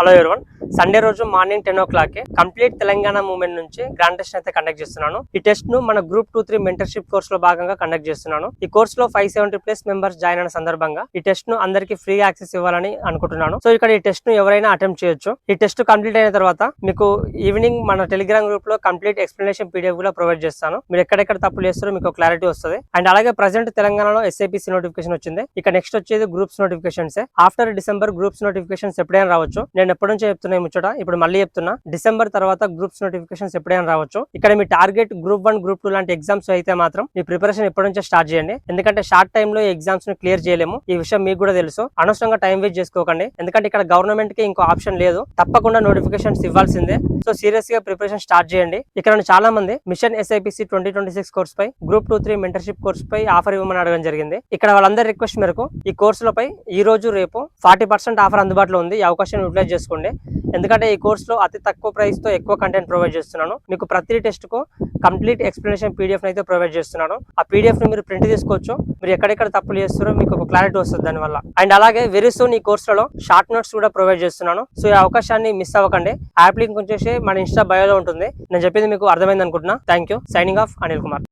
Hello everyone, Sunday రోజు morning 10 o'clock complete Telangana movement నుంచి grand test అయితే కండక్ట్ చేస్తున్నాను. ఈ టెస్ట్ ను మన గ్రూప్ 2-3 మెంటర్షిప్ కోర్స్ లో భాగంగా కండక్ట్ చేస్తున్నాను. ఈ కోర్స్ లో 570+ మెంబర్స్ జాయిన్ అయిన సందర్భంగా ఈ టెస్ట్ ను అందరికి ఫ్రీ యాక్సెస్ ఇవ్వాలని అనుకుంటున్నాను. సో ఇక్కడ ఈ టెస్ట్ ను ఎవరైనా అటెంప్ట్ చేయొచ్చు. ఈ టెస్ట్ కంప్లీట్ అయిన తర్వాత మీకు ఈవినింగ్ మన టెలిగ్రామ్ గ్రూప్ లో కంప్లీట్ ఎక్స్ప్లెనేషన్ పీడిఎఫ్ కూడా ప్రొవైడ్ చేస్తాను. మీరు ఎక్కడెక్కడ తప్పులు చేస్తారో మీకు క్లారిటీ వస్తుంది. అండ్ అలాగే ప్రజెంట్ తెలంగాణలో SIPC నోటిఫికేషన్ వచ్చింది. ఇక నెక్స్ట్ వచ్చేది groups notifications. After December groups notifications ఎప్పుడైనా రావచ్చు. నేను ఎప్పటి నుంచో చెప్తున్నా ముచ్చట, ఇప్పుడు మళ్ళీ చెప్తున్నా, డిసెంబర్ తర్వాత గ్రూప్స్ నోటిఫికేషన్స్ ఎప్పుడైనా రావచ్చు. ఇక్కడ మీ టార్గెట్ గ్రూప్ 1, గ్రూప్ 2 లాంటి ఎగ్జామ్స్ అయితే మాత్రం మీ ప్రిపరేషన్ ఎప్పటి నుంచో స్టార్ట్ చేయండి. ఎందుకంటే షార్ట్ టైమ్ లో ఎగ్జామ్స్ ని క్లియర్ చేయలేము. ఈ విషయం మీకు కూడా తెలుసు. అనవసరంగా టైం వేస్ట్ చేసుకోకండి. ఎందుకంటే ఇక్కడ గవర్నమెంట్ కి ఇంకో ఆప్షన్ లేదు, తప్పకుండా నోటిఫికేషన్స్ ఇవ్వాల్సిందే. సో సీరియస్ గా ప్రిపరేషన్ స్టార్ట్ చేయండి. ఇక్కడ చాలా మంది మిషన్ SIPC 2026 కోర్స్ పై, గ్రూప్ 2-3 మెంటర్షిప్ కోర్స్ పై ఆఫర్ ఇవ్వమని అడగడం జరిగింది. ఇక్కడ వాళ్ళందరి రిక్వెస్ట్ మేరకు ఈ కోర్సులపై ఈ రోజు రేపు 40% ఆఫర్ అందుబాటులో ఉంది. ఈ అవకాశాన్ని యూటిలైజ్ చేసుకోండి. ఎందుకంటే ఈ కోర్స్ లో అతి తక్కువ ప్రైస్ తో ఎక్కువ కంటెంట్ ప్రొవైడ్ చేస్తున్నాను. మీకు ప్రతి టెస్ట్ కు కంప్లీట్ ఎక్స్ప్లెనేషన్ PDF అయితే ప్రొవైడ్ చేస్తున్నాను. ఆ PDF ని మీరు ప్రింట్ తీసుకోవచ్చు. మీరు ఎక్కడెక్కడ తప్పులు చేస్తారో మీకు ఒక క్లారిటీ వస్తుంది దాని వల్ల. అండ్ అలాగే వెరీ సూన్ ఈ కోర్సులలో షార్ట్ నోట్స్ కూడా ప్రొవైడ్ చేస్తున్నాను. సో ఈ అవకాశాన్ని మిస్ అవ్వకండి. యాప్ లింక్ వచ్చేసి మన ఇన్స్టా బయోలో ఉంటుంది. నేను చెప్పింది మీకు అర్థమైంది అనుకుంటున్నా. Thank you. Signing off, Anil Kumar.